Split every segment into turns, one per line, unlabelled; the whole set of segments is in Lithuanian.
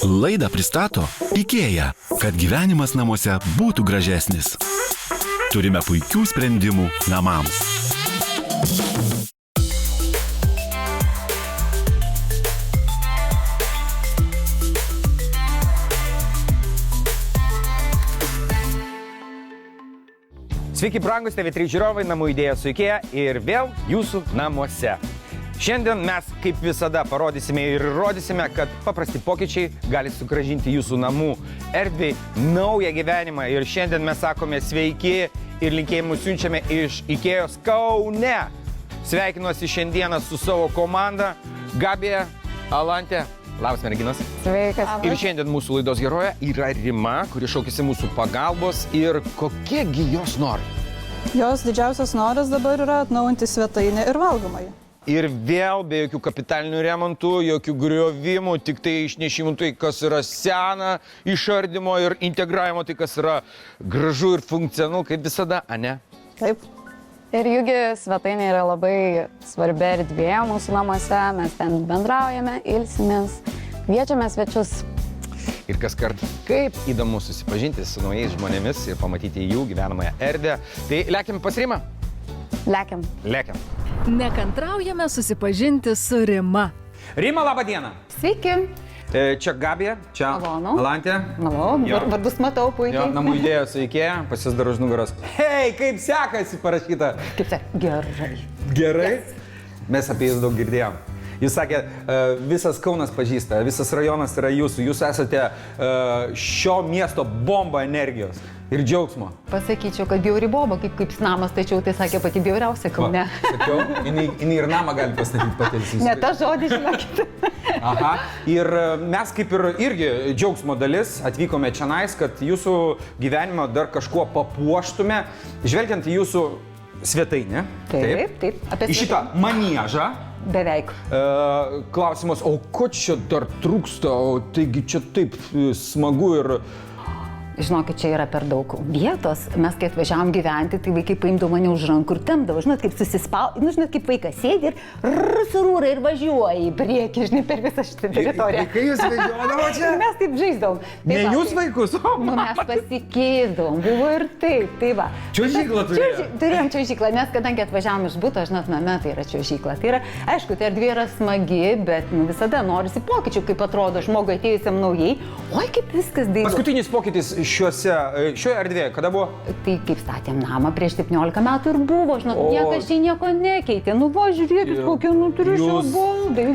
Laidą pristato IKEA, kad gyvenimas namuose būtų gražesnis. Turime puikių sprendimų namams.
Sveiki, brangus TV3 žiūrovai, namų idėja su IKEA ir vėl jūsų namuose. Šiandien mes, kaip visada, parodysime ir rodysime, kad paprasti pokyčiai gali sugrąžinti jūsų namų erdvei naują gyvenimą. Ir šiandien mes sakome sveiki ir linkėjimus siunčiame iš IKEA'os Kaune. Sveikinuosi šiandieną su savo komanda Gabija, Alantė. Labas, merginos.
Sveikas.
Ir šiandien mūsų laidos heroja yra Rima, kuri šaukėsi mūsų pagalbos ir kokiegi jos nori.
Jos didžiausias noras dabar yra atnaujinti svetainę ir valgomąjį.
Ir vėl be jokių kapitalinių remontų, jokių griovimų, tik tai išnešimų tai, kas yra sena, išardymo ir integravimo tai, kas yra gražu ir funkcionalu, kaip visada, ane?
Taip.
Ir jūgi svetainė yra labai svarbi erdvė mūsų namuose, mes ten bendraujame, ilsimės, kviečiame svečius.
Ir kas kart, kaip įdomu susipažinti su naujais žmonėmis ir pamatyti jų gyvenamąją erdvę. Tai lekiam pas Rimą?
Lekiam.
Lekiam.
Nekantraujame susipažinti su Rima.
Rima, laba diena.
Sveiki.
Čia Gabija, čia
Malonu.
Alantė.
Malonu,
Jo.
vardus matau puikiai.
Jo, namų idėja su IKEA, pasidarau už nugaros. Hei, kaip sekasi parašyta?
Kaip čia? Gerai.
Gerai? Mes apie jūs daug girdėjom. Jūs sakė, visas Kaunas pažįsta, visas rajonas yra jūsų, jūs esate šio miesto bomba energijos ir džiaugsmo.
Pasakyčiau, kad bjauri boba, kaip namas, tačiau tai sakė pati bjauriausia Kaune.
Sakiau, jinai ir namą gali pastatyti patys.
Ne ta žodį, žinokit.
Aha. Ir mes kaip ir irgi džiaugsmo dalis atvykome čionais, kad jūsų gyvenimą dar kažkuo papuoštume, žvelgiant į jūsų svetainę.
Taip.
Į šitą maniežą.
Beveik.
Klausimas, o ko čia dar trūksta, o taigi čia taip smagu ir...
Žinokit, čia yra per daug vietos. Mes, kai atvažiavom gyventi, tai vaikai paimdavo mane už rankų ir tempdavo. Žinot, kaip žinot, kaip vaikas sėdi ir surūra ir važiuoja į priekį, žinai, per visą šitą teritoriją.
Vaikai jūs važiuodavo čia?
Mes taip žaisdavom.
Ne jūs vaikus, o
Mes pasikeisdavom, buvo ir taip, tai va.
Čiuožyklą turėjo?
Turėjom čiuožyklą, nes kadangi atvažiavom iš buto, žinot, name tai yra čiuožykla. Tai yra, aišku, tai erdvė yra smagi, bet visada norisi pokyčių, kaip atrodo žmogui atėjusiam naujai. Oi, kaip viskas dailu.
Paskutinis pokytis šioje erdvėje, kada buvo?
Tai kaip statėm namą prieš 17 metų ir buvo, žinot, niekas čia nieko nekeitė. Nu, va, žiūrėkit, kokie turiu šio baldai.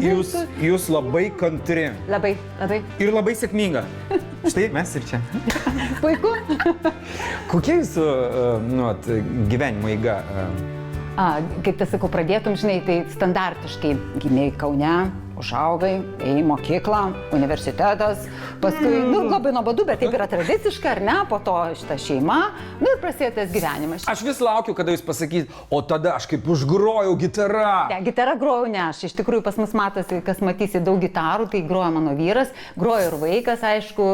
Jūs labai kantri.
Labai.
Ir labai sėkminga. Štai mes ir čia.
Puiku.
Kokia jūsų gyvenimo eiga?
Kaip tai sakau, pradėtum, žinai, tai standartiškai gimėjai Kaune, užaugai, ėjai į mokyklą, universitetas, paskui, labai nuobodu, bet taip yra tradiciška, ar ne, po to šita šeima, ir prasidėjo tas gyvenimas.
Aš vis laukiu, kada jūs pasakyt, o tada aš kaip užgrojau gitarą.
Ne, gitarą grojau ne aš, iš tikrųjų pas mus matosi, kas matysi daug gitarų, tai groja mano vyras, groja ir vaikas, aišku,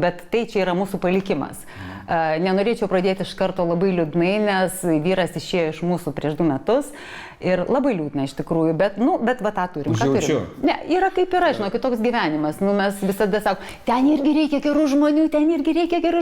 bet tai čia yra mūsų palikimas. Nenorėčiau pradėti iš karto labai liūdnai, nes vyras išėjo iš mūsų prieš 2 metus ir labai liūdna iš tikrųjų, bet va tą turim.
Užjaučiu.
Ne, yra kaip yra, žinokit, toks gyvenimas. Mes visada sakom, ten irgi reikia gerų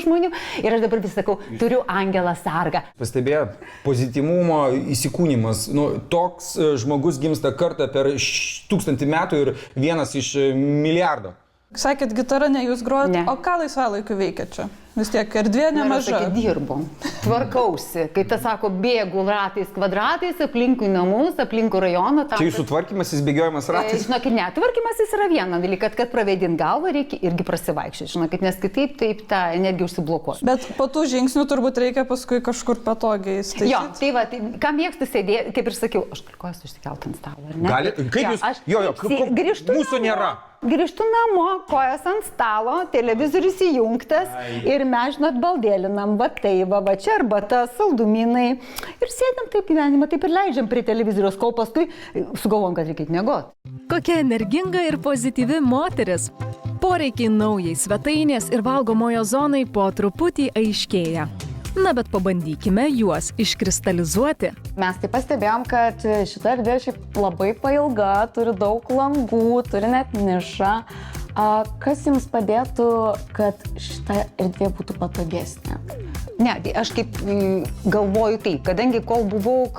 žmonių. Ir aš dabar vis sakau, turiu angelą sargą.
Pastebėjot, pozityvumo įsikūnimas. Toks žmogus gimsta kartą per 1000 metų ir vienas iš milijardo.
Sakėt, gitarą ne jūs grojat,
Ne.
o ką laisvalaikiu veikia čia? Vis tiek erdvė nemaža.
Dirbom, tvarkausi. Kai tas sako, bėgu ratais, kvadratais, aplinkui namus, aplinkui rajoną.
Čia jūsų tvarkymasis, bėgiojimas ratais?
Žinokit, ne, tvarkymasis yra viena dalykas, kad praveidint galvą reikia irgi prasivaikščioti. Žinokit, nes kitaip taip ta energija užsiblokuos.
Bet po tų žingsnių turbūt reikia paskui kažkur patogiai įstaigyti.
Jo, tai va, tai, ką mėgstu sėdėti, kaip ir sakiau, aš galiu kojas užsikelt ant stalo, ar ne?
Gali? Kaip jūs?
Grįžtu
Mūsų
namo.
nėra.
Grįžtu namo, kojas ant stalo, televizorius įjungtas ir mes, žinot, baldėlinam, va tai, va čia arbata, saldumynai. Ir sėdam taip gyvenimą, taip ir leidžiam prie televizoriaus, kol paskui sugalvom, kad reikia miegoti.
Kokia energinga ir pozityvi moteris. Poreikiai naujai svetainės ir valgomojo zonai po truputį aiškėja. Na, bet pabandykime juos iškristalizuoti.
Mes taip pastebėjom, kad šita erdvė šiaip labai pailga, turi daug langų, turi net nišą.
Kas jums padėtų, kad šita erdvė būtų patogesnė?
Ne, tai aš kaip galvoju taip, kadangi kol buvau,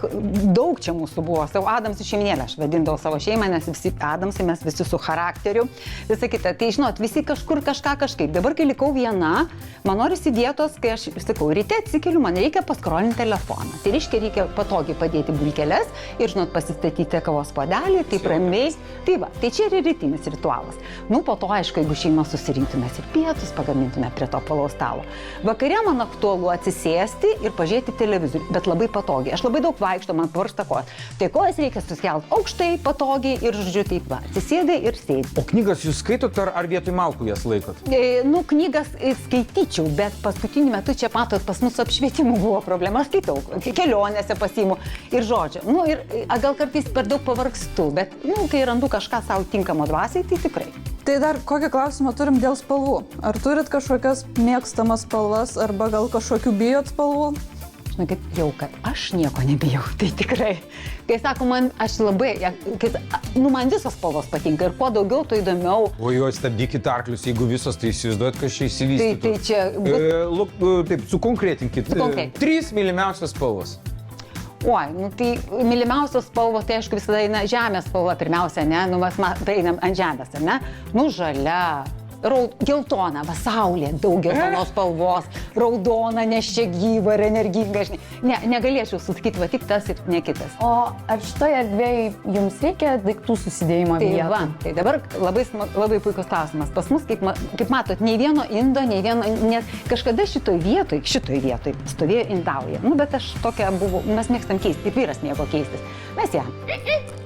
daug čia mūsų buvo, savo Adamsų šeiminėlę, aš vadindavau savo šeimą, nes visi Adamsai, mes visi su charakteriu, visą kitą. Tai žinot, visi kažkur kažką kažkaip. Dabar, kai likau viena, man norisi dietos, kai aš sakau, ryte atsikeliu, man reikia paskrolinti telefoną. Tai reikia patogiai padėti bulkeles ir, žinot, pasistatyti kavos puodelį, taip ramiai. Tai va, tai čia yra rytinis ritualas. Nu, po to, aišku, jeigu šeima susirinktume ir pietus pagamintume prie to apvalaus stalo. Vakare man aktualu atsisėsti ir pažiūrėti televizorių, bet labai patogiai. Aš labai daug vaikštau, man pavarsta kojas. Tai kojas reikia susikelti aukštai, patogiai ir, žodžiu, taip va, atsisėdai ir sėdi.
O knygas jūs skaitot ar vietoj malkų jas laikot?
Nu, knygas skaityčiau, bet paskutiniu metu čia matot, pas mus apšvietimų buvo problema. Aš skaitau, kelionėse pasiimu ir žodžiu. Nu, ir gal kartais per daug pavargstu, bet, nu, kai randu kažką savo tinkamo dvasiai, tai tikrai.
Tai dar kokį klausimą turim dėl spalvų. Ar turit kažkokias mėgstamas spalvas arba gal kažkokių bijot spalvų?
Žinokit, jau kad aš nieko nebijau, tai tikrai. Kai sako, man visos spalvos patinka ir kuo daugiau, tuo įdomiau.
O jo, stabdykit arklius, jeigu visos, tai įsivaizduojat, kas čia įsivystytų.
Tai čia...
Taip, sukonkretinkit. 3 mylimiausios spalvos.
Oi, nu tai mylimiausios spalvos, tai aišku visada eina žemės spalva pirmiausia, ne? Nu mes tai einam ant žemės, ne? Nu žalia, geltona, va saulė, daug geltonos spalvos, raudona, nes čia gyva ir energinga. Ne, negalėčiau susakyti, va tik tas ir ne kitas.
O ar šitoje erdvėje jums reikia daiktų susidėjimo vietų?
Va, tai dabar labai puikus klausimas. Pas mus, kaip matot, nei vieno indo, nei vieno, nes kažkada šitoj vietoj stovėjo indauja. Nu, bet aš tokia buvau, mes mėgstam keisti, kaip vyras mėgo keistis. Mes ją.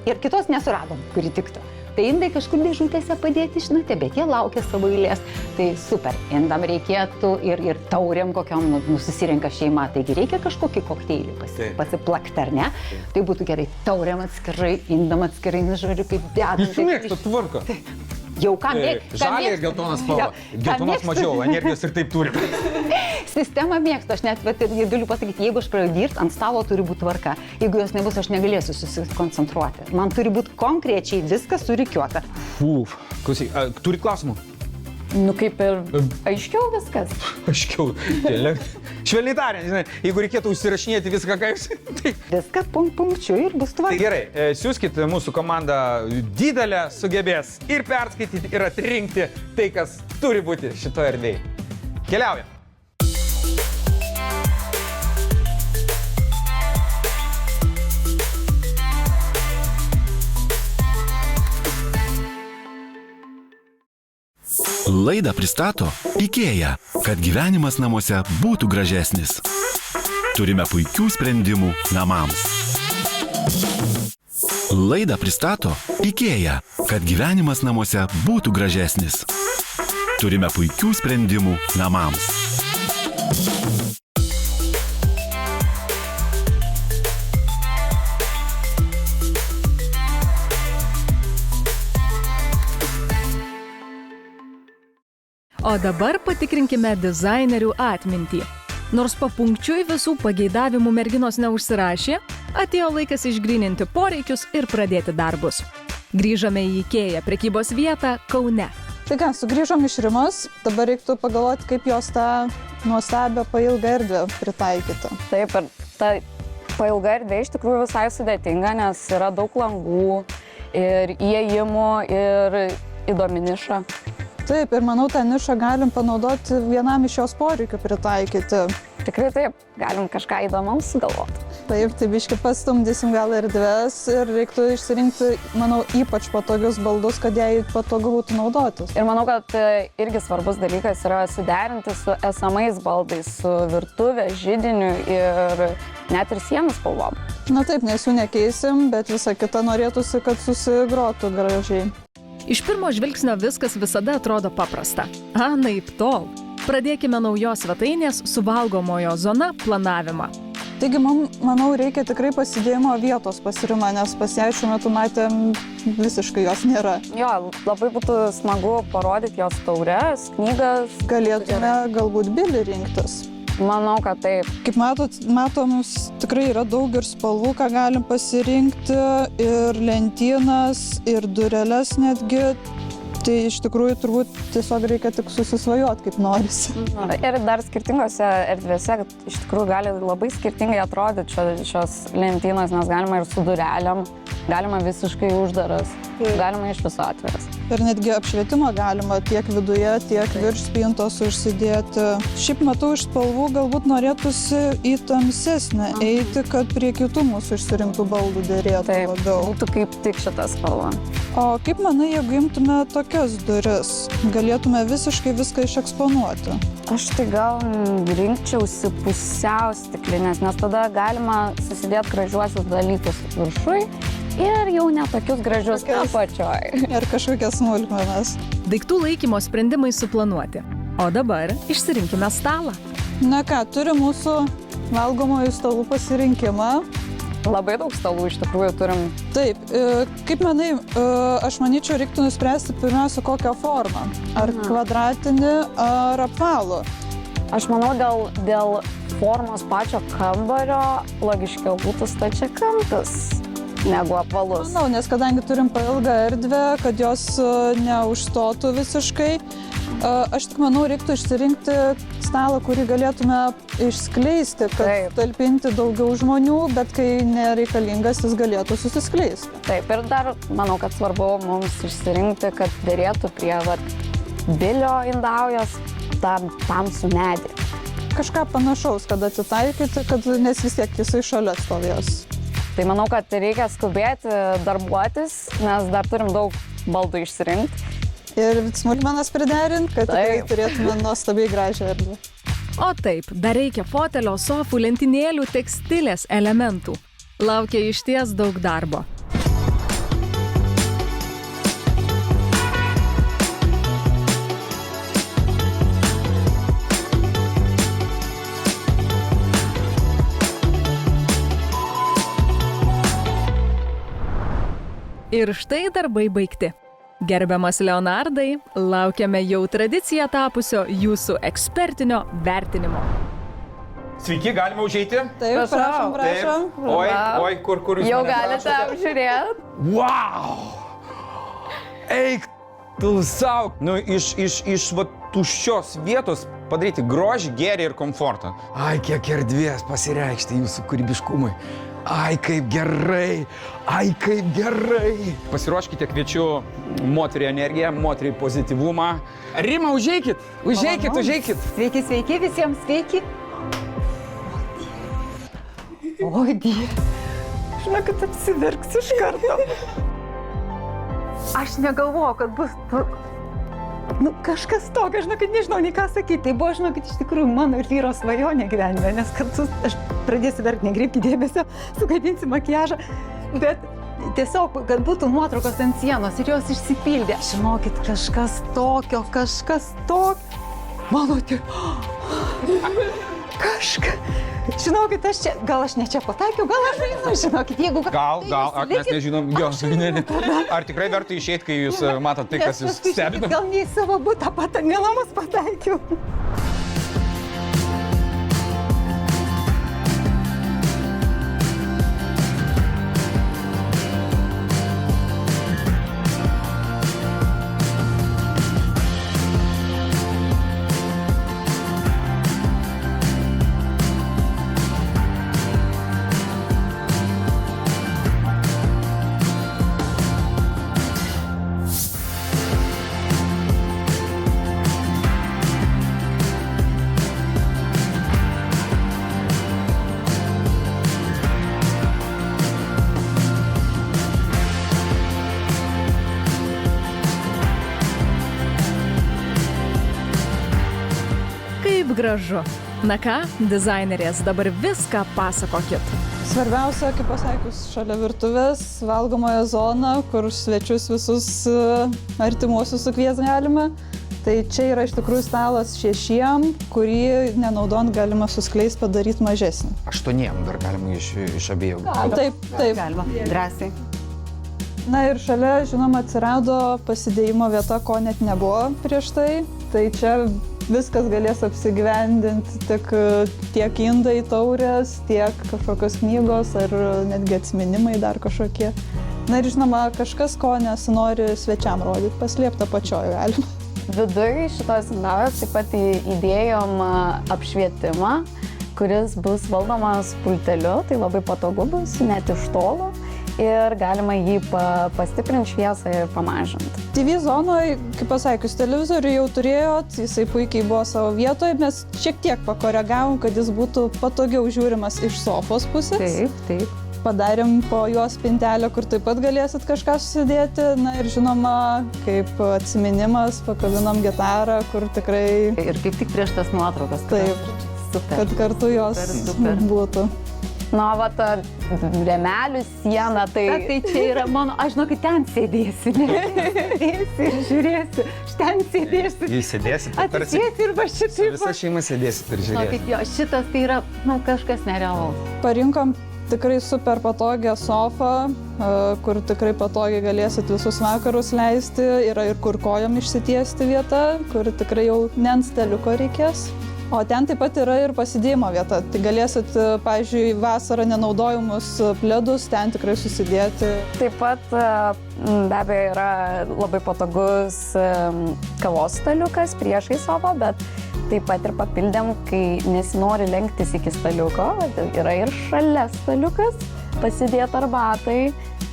Ir kitos nesuradom, kuri tiktų. Tai indai kažkur dėžutėse padėti, žinote, bet jie laukia savo eilės. Tai super, indam reikėtų ir tauriam kokiam susirenka šeima. Taigi reikia kažkokį kokteilį pasiplakti, ar ne? Tai būtų gerai, tauriam atskirai, indam atskirai, nežodžiu, kaip dedam.
Jūs mėgstat tvarką?
Jau ką mėgstu.
Žalį ir geltonas spalva. Geltonos mažiau, energijos ir taip turi.
Sistemą mėgstu, aš net galiu pasakyti, jeigu aš pradedu dirbti, ant stalo turi būti tvarka. Jeigu jos nebus, aš negalėsiu susikoncentruoti. Man turi būti konkrečiai viskas surikiuota.
Klausyk, turit klausimų?
Nu kaip ir aiškiau viskas.
Aiškiau. Švelniai tariant, žinai, jeigu reikėtų užsirašinėti viską, ką jūs...
Viską punkčiu ir bus tvarka.
Tai gerai, siūskit mūsų komandą didelę, sugebės ir perskaityti, ir atrinkti tai, kas turi būti šitoje erdvėje. Keliaujam.
Laidą pristato IKEA, kad gyvenimas namuose būtų gražesnis. Turime puikių sprendimų namams. Laidą pristato IKEA, kad gyvenimas namuose būtų gražesnis. Turime puikių sprendimų namams.
O dabar patikrinkime dizainerių atmintį. Nors papunkčiui visų pageidavimų merginos neužsirašė, atėjo laikas išgryninti poreikius ir pradėti darbus. Grįžome į IKEA prekybos vietą Kaune.
Tai ką, sugrįžom iš Rimos, dabar reiktų pagalvoti, kaip jos tą nuostabią pailgą erdvę pritaikyti.
Taip, ir ta pailga erdvė iš tikrųjų visai sudėtinga, nes yra daug langų ir įėjimų ir įdomi niša.
Taip, ir manau, tą nišą galim panaudoti vienam iš jos poreikių pritaikyti.
Tikrai taip, galim kažką įdomaus sugalvoti.
Taip, tai biškį pastumdysim gal erdves ir reiktų išsirinkti, manau, ypač patogius baldus, kad jai patogu būtų naudotis.
Ir manau, kad irgi svarbus dalykas yra suderinti su esamais baldais, su virtuvė, židiniu ir net ir sienų spalvom.
Na taip, nes jų nekeisim, bet visą kitą norėtųsi, kad susigrotų gražiai.
Iš pirmo žvilgsnio viskas visada atrodo paprasta. Anaip tol. Pradėkime naujos svetainės su valgomojo zona planavimą.
Taigi, manau, reikia tikrai pasidėjimo vietos pasirima, nes pas ją šiuo metu matėm visiškai jos nėra.
Jo, labai būtų smagu parodyti jos taures, knygas.
Galėtume galbūt bilį rinktis.
Manau, kad taip.
Kaip matom, tikrai yra daug ir spalvų, ką galim pasirinkti, ir lentynas, ir dureles netgi. Tai iš tikrųjų turbūt tiesiog reikia tik susisvajot, kaip norisi.
Ir dar skirtingose erdvėse, iš tikrųjų gali labai skirtingai atrodyti šios lentynos, nes galima ir su durelėm, galima visiškai uždaras, galima iš viso atviras.
Ir netgi apšvietimą galima tiek viduje, tiek virš spintos užsidėti. Šiaip matau iš spalvų, galbūt norėtųsi į tamsesnę eiti, kad prie kitų mūsų išsirinktų baldų dėrėtų labiau.
Būtų kaip tik šitą spalvą.
O kaip manai, jeigu imtume tokias duris, galėtume visiškai viską išeksponuoti?
Aš tai gal rinkčiausi pusiau stiklinės, nes tada galima susidėti gražiuosius dalykus viršui ir jau netokius gražius apačioj.
Ir kažkokias smulkmenas.
Daiktų laikymo sprendimai suplanuoti. O dabar išsirinkime stalą.
Na ką, turim mūsų valgomojų stalų pasirinkimą.
Labai daug stalų iš tikrųjų turim.
Taip, kaip manai, aš manyčiau, reiktų nuspręsti pirmiausia kokią formą. Ar kvadratinį, ar apvalų.
Aš manau, dėl formos pačio kambario logiškiau būtų stačiakampis negu apvalus.
Manau, nes kadangi turim pailgą erdvę, kad jos neužstotų visiškai, aš tik manau, reiktų išsirinkti stalą, kurį galėtume išskleisti, kad talpinti daugiau žmonių, bet kai nereikalingas, jis galėtų susiskleisti.
Taip, ir dar manau, kad svarbu mums išsirinkti, kad dėrėtų prie bilio indaujos tam su medį.
Kažką panašaus, kad atitaikyti, nes vis tiek jisai šalia stovės.
Tai manau, kad reikia skubėti darbuotis, nes dar turim daug baldų išsirinkti.
Ir smulkmenas priderinti, kad tikrai turėtume nuostabiai gražią erdvę.
O taip, dar reikia fotelio, sofų, lentynėlių, tekstilės elementų. Laukia išties daug darbo. Ir štai darbai baigti. Gerbiamas Leonardai, laukiame jau tradiciją tapusio jūsų ekspertinio vertinimo.
Sveiki, galima užeiti?
Taip, prašom.
Taip. Oi, kur jūs
jau
mane
galite
prašote?
apžiūrėti.
Wow! Eik tu sau! Nu, iš va, tuščios vietos padaryti grožį, gėrį ir komfortą. Ai, kiek erdvės pasireikšti jūsų kūrybiškumui. Ai, kaip gerai! Ai, kaip gerai! Pasiruoškite, kviečiu moterį energiją, moterį pozityvumą. Rima, užeikit! Užeikit!
Sveiki, sveiki, visiems sveiki. O, Dieve. Žinokit, apsiverksiu iš karto. Aš negalvoju, kad bus... Nu, kažkas tokio, žinokit, nežinau, nei ką sakyti. Tai buvo, žinokit, iš tikrųjų mano ir vyro svajonė gyvenime, nes kartu aš pradėsiu verkti, negreipti dėmesio, sugadinsiu makiažą, bet tiesiog, kad būtų nuotraukos ant sienos ir jos išsipildė. Žinokit, kažkas tokio. Mano Žinokit, gal aš ne čia pataikiau, gal aš einu, žinokit, jeigu...
Gal, mes nežinom, ar tikrai verta išeiti, kai jūs matot tai, kas jūs stebina?
Gal ne į savo butą ne namus pataikiau.
Gražu. Na ką, dizainerės, dabar viską pasakokit.
Svarbiausia, kaip pasakius, šalia virtuvės, valgomoje zona, kur svečius visus artimuosius sukvies galima. Tai čia yra iš tikrųjų stalas 6, kurį nenaudojant galima suskleisti, padaryti mažesnį.
8 dar galima iš abiejų.
Taip.
Galima, drąsiai.
Na ir šalia, žinoma, atsirado pasidėjimo vieta, ko net nebuvo prieš tai. Tai čia viskas galės apsigyvendinti, tiek indai, taurės, tiek kažkokios knygos ar netgi atsiminimai dar kažkokie. Na ir žinoma, kažkas, ko nesinori svečiam rodyti, paslėpta pačioje galima.
Viduje šitos indavės taip pat įdėjom apšvietimą, kuris bus valdomas pulteliu, tai labai patogu bus, net iš tolo. Ir galima jį pastiprinti šviesą ir pamažinti.
TV zonoje, kaip pasakius, televizorių jau turėjot, jisai puikiai buvo savo vietoje, mes šiek tiek pakoregavom, kad jis būtų patogiau žiūrimas iš sofos pusės.
Taip, taip.
Padarėm po juos spintelę, kur taip pat galėsit kažką susidėti. Na ir žinoma, kaip atsiminimas, pakabinom gitarą, kur tikrai...
Ir kaip tik prieš tas nuotraukas.
Taip,
super.
kad kartu jos
Super.
būtų.
Na, va, ta rėmelių siena, tai...
Tai čia yra mano, aš žinokit, ten sėdėsiu, ne? Sėdėsiu ir žiūrėsiu, aš ten sėdėsiu.
Jūs sėdėsit, tarsi
Atsisėsiu ir va šitaip.
visa šeima sėdėsit ir žiūrėsit.
Žinokit, jo, šitas tai yra, kažkas nerealaus.
Parinkom tikrai super patogią sofą, kur tikrai patogiai galėsit visus vakarus leisti. Yra ir kur kojom išsitiesti vieta, kur tikrai jau ne ant staliuko reikės. O ten taip pat yra ir pasidėjimo vieta. Tai galėsit, pavyzdžiui, vasarą nenaudojimus pledus ten tikrai susidėti.
Taip pat be abejo yra labai patogus kavos staliukas priešai sofą, bet taip pat ir papildėm, kai nesinori lenktis iki staliuko, yra ir šalia staliukas pasidėti arbatai.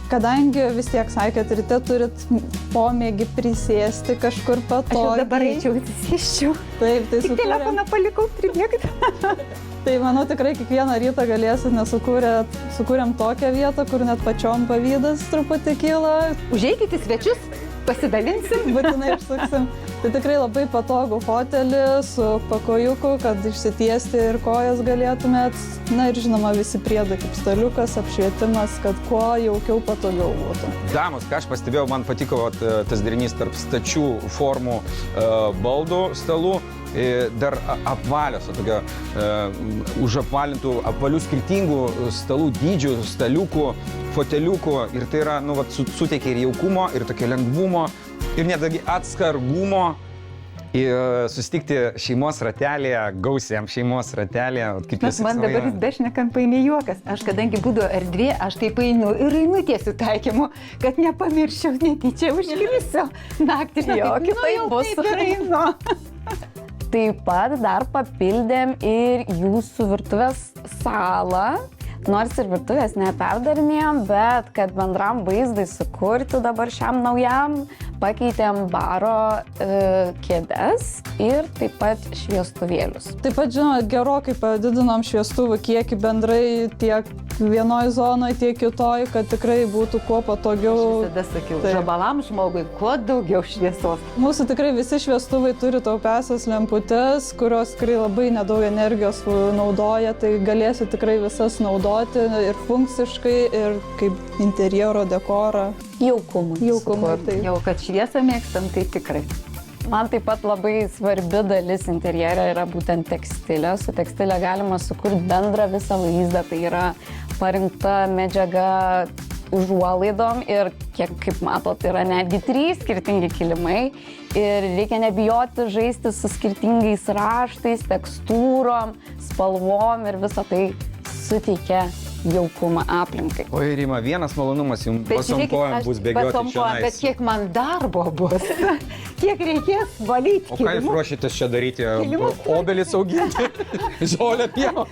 Kadangi vis tiek sakėt, ryte turit pomėgį prisėsti kažkur patogiai.
Aš jau dabar eičiau atsisėsčiau.
Taip, tai
Tik telefoną palikau, pridėkit.
Tai manau tikrai kiekvieną rytą galėsit, nes sukūrėm tokią vietą, kur net pačiom pavydas truputį kyla.
Užeikit į svečius, pasidalinsim.
Būtinai išsuksim. Tai tikrai labai patogų fotelį su pakojuku, kad išsitiesti ir kojas galėtumėt. Na ir žinoma visi priedai kaip staliukas, apšvietimas, kad kuo jaukiau patogiau būtų.
Damos, ką aš pastebėjau, man patiko tas derinys tarp stačių formų baldų stalų. Dar apvalios, tokio užapvalintų, apvalių skirtingų stalų dydžių, staliukų, foteliukų. Ir tai yra, suteikia ir jaukumo, ir tokio lengvumo, ir netgi atsargumo. Ir susitikti šeimos ratelėje, gausiam šeimos ratelėje.
Man dabar vis bešnekant paėmė juokas. Aš kadangi būdavo erdvė, aš taip einu ir einu tiesiu taikymu, kad nepamirščiau, netyčia užkilsiu naktį.
Jo, kitaip bus.
Taip ir einu.
Taip pat dar papildėm ir jūsų virtuvės salą. Nors ir virtuvės neperdarinėjom, bet kad bendram vaizdai sukurti dabar šiam naujam, pakeitėm baro kėdes ir taip pat šviestuvėlius.
Taip pat, žinoma, gerokai padidinom šviestuvų kiekį bendrai tiek vienoje zonoje, tiek kitoje, kad tikrai būtų kuo patogiau.
Aš visada sakiau, žabalam žmogui kuo daugiau šviesos.
Mūsų tikrai visi šviestuvai turi taupiasias lemputes, kurios tikrai labai nedaug energijos naudoja, tai galėsit tikrai visas naudoti ir funkciškai, ir kaip interjero dekorą.
Jaukumui.
Tai.
Jau kad šviesą mėgstam, tai tikrai.
Man taip pat labai svarbi dalis interjere yra būtent tekstilė. Su tekstilė galima sukurti bendrą visą vaizdą, tai yra parinkta medžiaga užuolaidom ir kaip matot, yra netgi 3 skirtingi kilimai ir reikia nebijoti žaisti su skirtingais raštais, tekstūrom, spalvom ir visą tai suteikia jaukumą aplinkai.
O Rima, vienas malonumas jums pasonkojam bus bėgioti čionais.
Bet kiek man darbo bus, kiek reikės valyti
O ką jūs ruošitės čia daryti? Obelis auginti? Žolę pieno?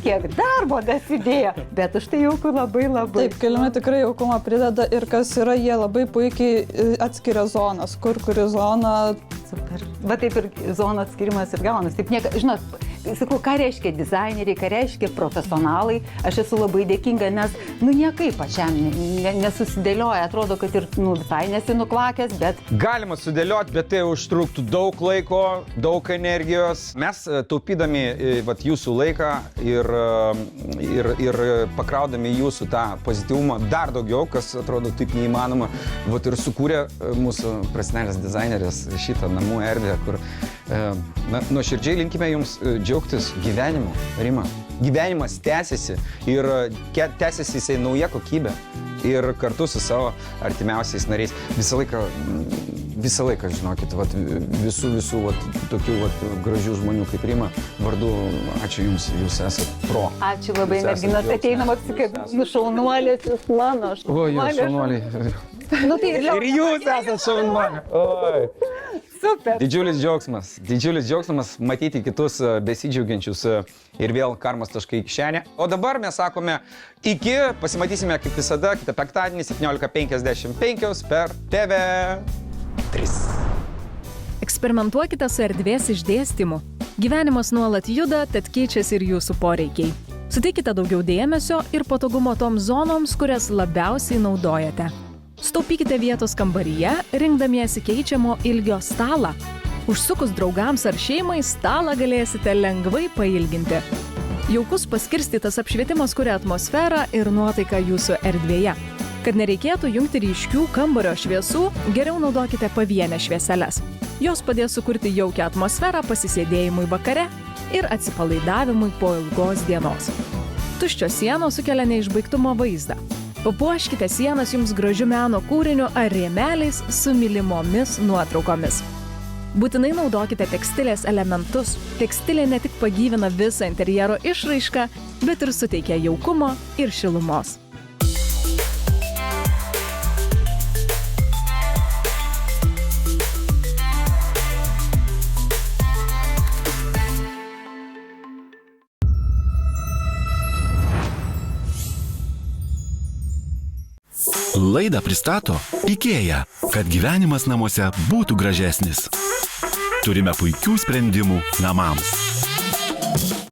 Kiek darbo dasidėjo, bet už tai jauku labai.
Taip, kilimai tikrai jaukumą prideda ir kas yra, jie labai puikiai atskiria zonas, kuri zona.
Super. Va taip ir zonų atskirimas ir gaunas. Taip žinot, sakau, ką reiškia dizaineriai, ką reiškia profesionalai. Aš esu labai dėkinga, nes, niekaip pačiam nesusidėlioja. Atrodo, kad ir visai nesinukvakęs, bet...
Galima sudėlioti, bet tai užtruktų daug laiko, daug energijos. Mes taupydami jūsų laiką ir pakraudami jūsų tą pozityvumą dar daugiau, kas atrodo taip neįmanoma, ir sukūrė mūsų profesionalės dizainerės šitą namų erdvę, kur nuoširdžiai linkime jums džiaugtis gyvenimu, Rima. Gyvenimas tęsiasi ir tęsiasi jisai nauja kokybė ir kartu su savo artimiausiais nariais. Visą laiką
visą laiką, žinokit, vat, visų vat, tokių vat, gražių žmonių kaip Rima, vardu, ačiū Jums, Jūs esat pro.
Ačiū labai,
Jūs esat
merginos,
džiaugsmas.
ateinam apsikabinti, šaunuolės, jūs mano,
O, Jūs šaunuoliai.
Nu, tai
Ir Jūs esat šaunuoliai. Oi.
super.
Didžiulis džiaugsmas matyti kitus besidžiaugiančius ir vėl karmos.taškai kišenė. O dabar mes sakome iki, pasimatysime kaip visada, kitą penktadienį 17:55 per TV3.
Eksperimentuokite su erdvės išdėstymu. Gyvenimas nuolat juda, tad keičiasi ir jūsų poreikiai. Suteikite daugiau dėmesio ir patogumo toms zonoms, kurias labiausiai naudojate. Staupykite vietos kambaryje, rinkdamiesi keičiamo ilgio stalą. Užsukus draugams ar šeimai, stalą galėsite lengvai pailginti. Jaukus paskirstytas apšvietimas kuria atmosferą ir nuotaiką jūsų erdvėje. Kad nereikėtų jungti ryškių kambario šviesų, geriau naudokite pavienę švieseles. Jos padės sukurti jaukią atmosferą pasisėdėjimui vakare ir atsipalaidavimui po ilgos dienos. Tuščios sienos sukelia neišbaigtumo vaizdą. Papuoškite sienas jums gražiu meno kūriniu ar rėmeliais su mylimomis nuotraukomis. Būtinai naudokite tekstilės elementus. Tekstilė ne tik pagyvina visą interjero išraišką, bet ir suteikia jaukumo ir šilumos.
Laidą pristato IKEA, kad gyvenimas namuose būtų gražesnis. Turime puikių sprendimų namams.